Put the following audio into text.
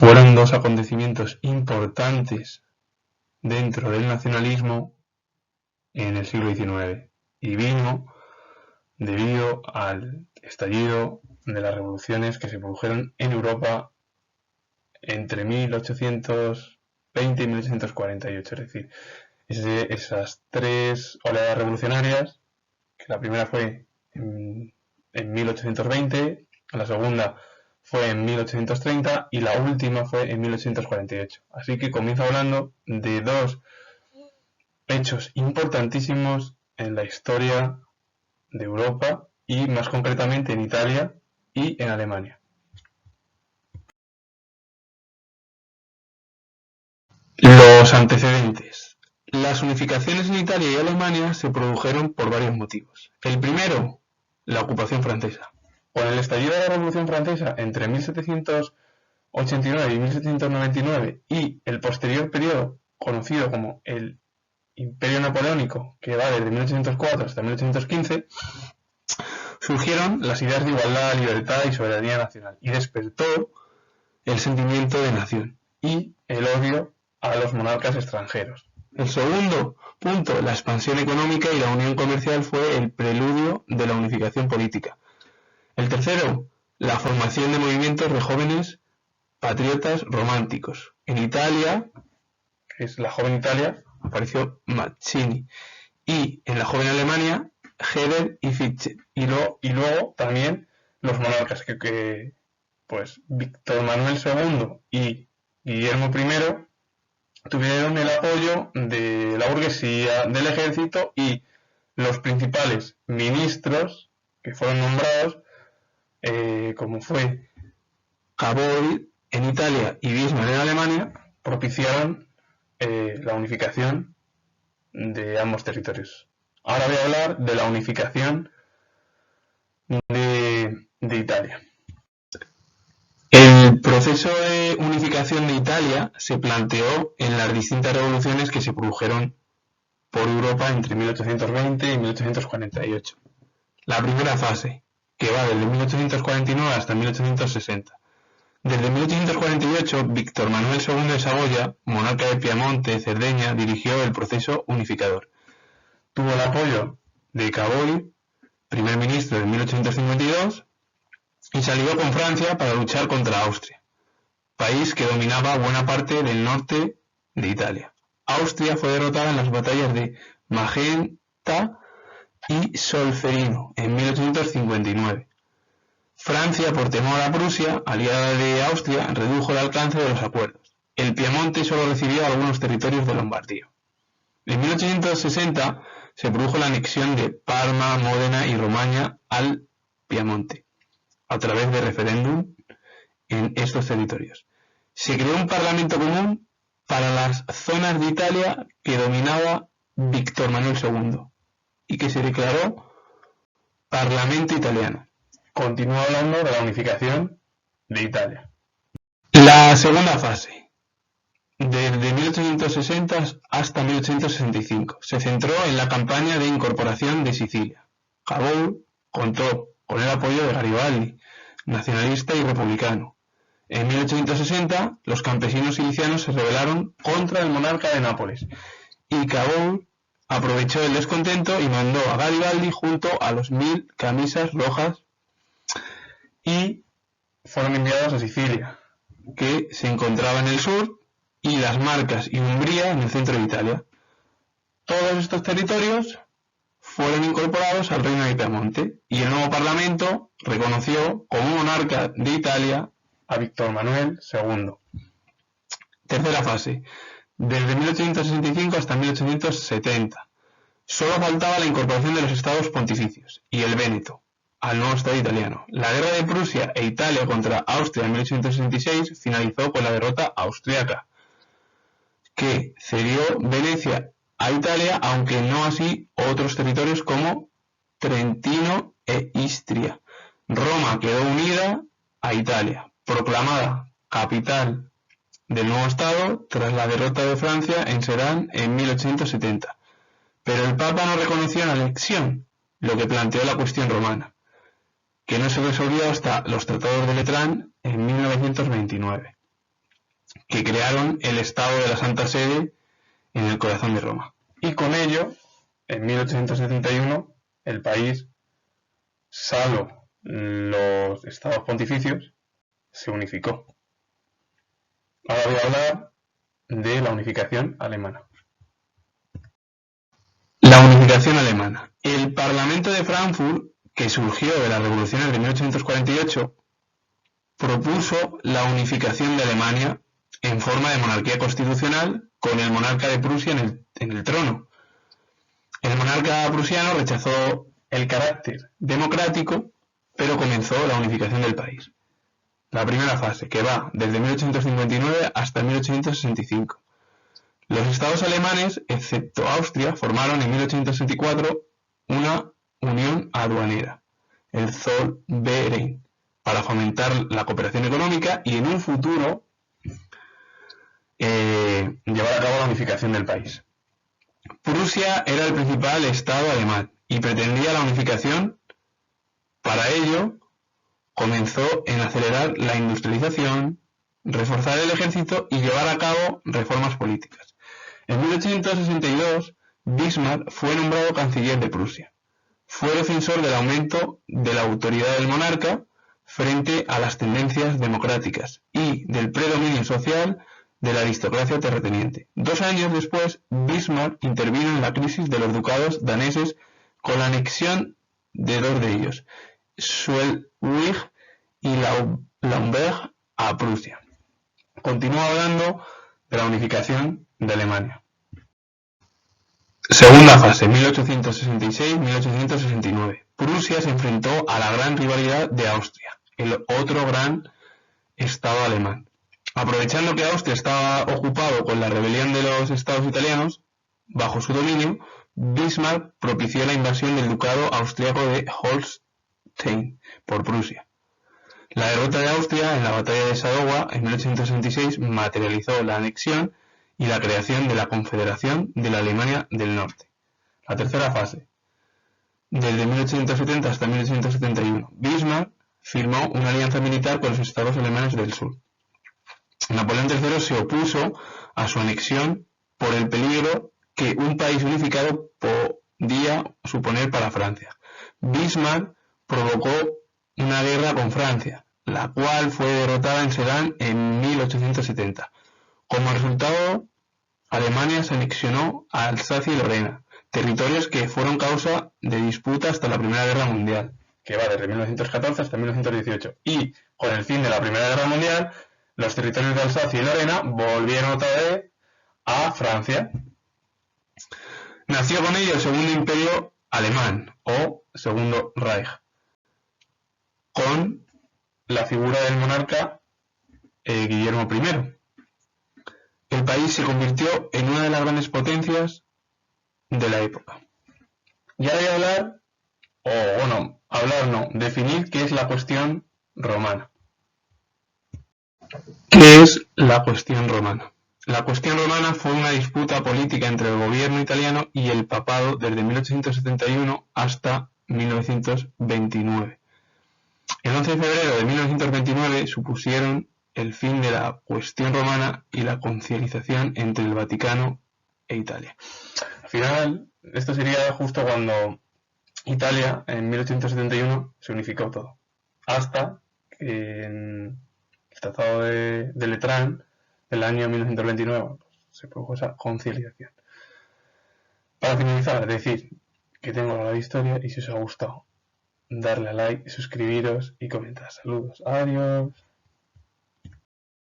fueron dos acontecimientos importantes dentro del nacionalismo en el siglo XIX y vino debido al estallido de las revoluciones que se produjeron en Europa entre 1820 y 1848, es decir, esas tres oleadas revolucionarias, que la primera fue en 1820, la segunda fue en 1830 y la última fue en 1848. Así que comienzo hablando de dos hechos importantísimos en la historia de Europa y más concretamente en Italia y en Alemania. Los antecedentes. Las unificaciones en Italia y Alemania se produjeron por varios motivos. El primero, la ocupación francesa. Con el estallido de la Revolución Francesa entre 1789 y 1799 y el posterior periodo conocido como el Imperio Napoleónico, que va desde 1804 hasta 1815, surgieron las ideas de igualdad, libertad y soberanía nacional y despertó el sentimiento de nación y el odio a los monarcas extranjeros. El segundo punto, la expansión económica y la unión comercial, fue el preludio de la unificación política. El tercero, la formación de movimientos de jóvenes patriotas románticos. En Italia, que es la joven Italia, apareció Mazzini, y en la joven Alemania, Herder y Fichte. Y luego también los monarcas, que pues Víctor Manuel II y Guillermo I tuvieron el apoyo de la burguesía, del ejército, y los principales ministros que fueron nombrados, como fue Cavour en Italia y Bismarck en Alemania, propiciaron la unificación de ambos territorios. Ahora voy a hablar de la unificación de Italia. El proceso de unificación de Italia se planteó en las distintas revoluciones que se produjeron por Europa entre 1820 y 1848. La primera fase, que va desde 1849 hasta 1860. Desde 1848, Víctor Manuel II de Saboya, monarca de Piamonte, Cerdeña, dirigió el proceso unificador. Tuvo el apoyo de Cavour, primer ministro en 1852, y se alió con Francia para luchar contra Austria, país que dominaba buena parte del norte de Italia. Austria fue derrotada en las batallas de Magenta y Solferino en 1859. Francia, por temor a Prusia, aliada de Austria, redujo el alcance de los acuerdos. El Piamonte solo recibió algunos territorios de Lombardía. En 1860 se produjo la anexión de Parma, Módena y Romaña al Piamonte, a través de referéndum en estos territorios. Se creó un parlamento común para las zonas de Italia que dominaba Víctor Manuel II y que se declaró Parlamento Italiano. Continúo hablando de la unificación de Italia. La segunda fase, desde 1860 hasta 1865, se centró en la campaña de incorporación de Sicilia. Cavour contó con el apoyo de Garibaldi, nacionalista y republicano. En 1860, los campesinos silicianos se rebelaron contra el monarca de Nápoles y Cavour aprovechó el descontento y mandó a Garibaldi junto a los 1000 camisas rojas y fueron enviados a Sicilia, que se encontraba en el sur, y las Marcas y Umbría en el centro de Italia. Todos estos territorios fueron incorporados al reino de Piamonte y el nuevo parlamento reconoció como monarca de Italia a Víctor Manuel II. Tercera fase, desde 1865 hasta 1870. Solo faltaba la incorporación de los estados pontificios y el Véneto al nuevo estado italiano. La guerra de Prusia e Italia contra Austria en 1866 finalizó con la derrota austriaca, que cedió Venecia a Italia, aunque no así otros territorios como Trentino e Istria. Roma quedó unida a Italia, proclamada capital del nuevo estado tras la derrota de Francia en Sedan en 1870. Pero el Papa no reconoció la anexión, lo que planteó la cuestión romana, que no se resolvió hasta los tratados de Letrán en 1929. que crearon el Estado de la Santa Sede en el corazón de Roma. Y con ello, en 1871, el país, salvo los estados pontificios, se unificó. Ahora voy a hablar de la unificación alemana. La unificación alemana. El Parlamento de Frankfurt, que surgió de las revoluciones de 1848, propuso la unificación de Alemania en forma de monarquía constitucional con el monarca de Prusia en el trono. El monarca prusiano rechazó el carácter democrático, pero comenzó la unificación del país. La primera fase, que va desde 1859 hasta 1865. Los estados alemanes, excepto Austria, formaron en 1864 una unión aduanera, el Zollverein, para fomentar la cooperación económica y en un futuro llevar a cabo la unificación del país. Prusia era el principal estado alemán y pretendía la unificación. Para ello, comenzó en acelerar la industrialización, reforzar el ejército y llevar a cabo reformas políticas. En 1862, Bismarck fue nombrado canciller de Prusia. Fue defensor del aumento de la autoridad del monarca frente a las tendencias democráticas y del predominio social de la aristocracia terrateniente. 2 años después, Bismarck intervino en la crisis de los ducados daneses con la anexión de 2 de ellos, Schleswig y Lauenburg, a Prusia. Continúa hablando de la unificación de Alemania. Segunda fase, 1866-1869. Prusia se enfrentó a la gran rivalidad de Austria, el otro gran estado alemán. Aprovechando que Austria estaba ocupado con la rebelión de los estados italianos, bajo su dominio, Bismarck propició la invasión del ducado austriaco de Holstein por Prusia. La derrota de Austria en la batalla de Sadowa en 1866 materializó la anexión y la creación de la Confederación de la Alemania del Norte. La tercera fase. Desde 1870 hasta 1871, Bismarck firmó una alianza militar con los estados alemanes del sur. Napoleón III se opuso a su anexión por el peligro que un país unificado podía suponer para Francia. Bismarck provocó una guerra con Francia, la cual fue derrotada en Sedan en 1870. Como resultado, Alemania se anexionó a Alsacia y Lorena, territorios que fueron causa de disputa hasta la Primera Guerra Mundial, que va desde 1914 hasta 1918. Y con el fin de la Primera Guerra Mundial, los territorios de Alsacia y Lorena volvieron otra vez a Francia. Nació con ello el Segundo Imperio Alemán, o Segundo Reich, con la figura del monarca Guillermo I. El país se convirtió en una de las grandes potencias de la época. Y ahora voy a definir qué es la cuestión romana. ¿Qué es la cuestión romana? La cuestión romana fue una disputa política entre el gobierno italiano y el papado desde 1871 hasta 1929. El 11 de febrero de 1929 supusieron el fin de la cuestión romana y la conciliación entre el Vaticano e Italia. Al final, esto sería justo cuando Italia en 1871 se unificó todo, hasta que en el Tratado de Letrán del año 1929 se produjo esa conciliación. Para finalizar, decir que tengo la historia y si os ha gustado, darle a like, suscribiros y comentar. Saludos. Adiós.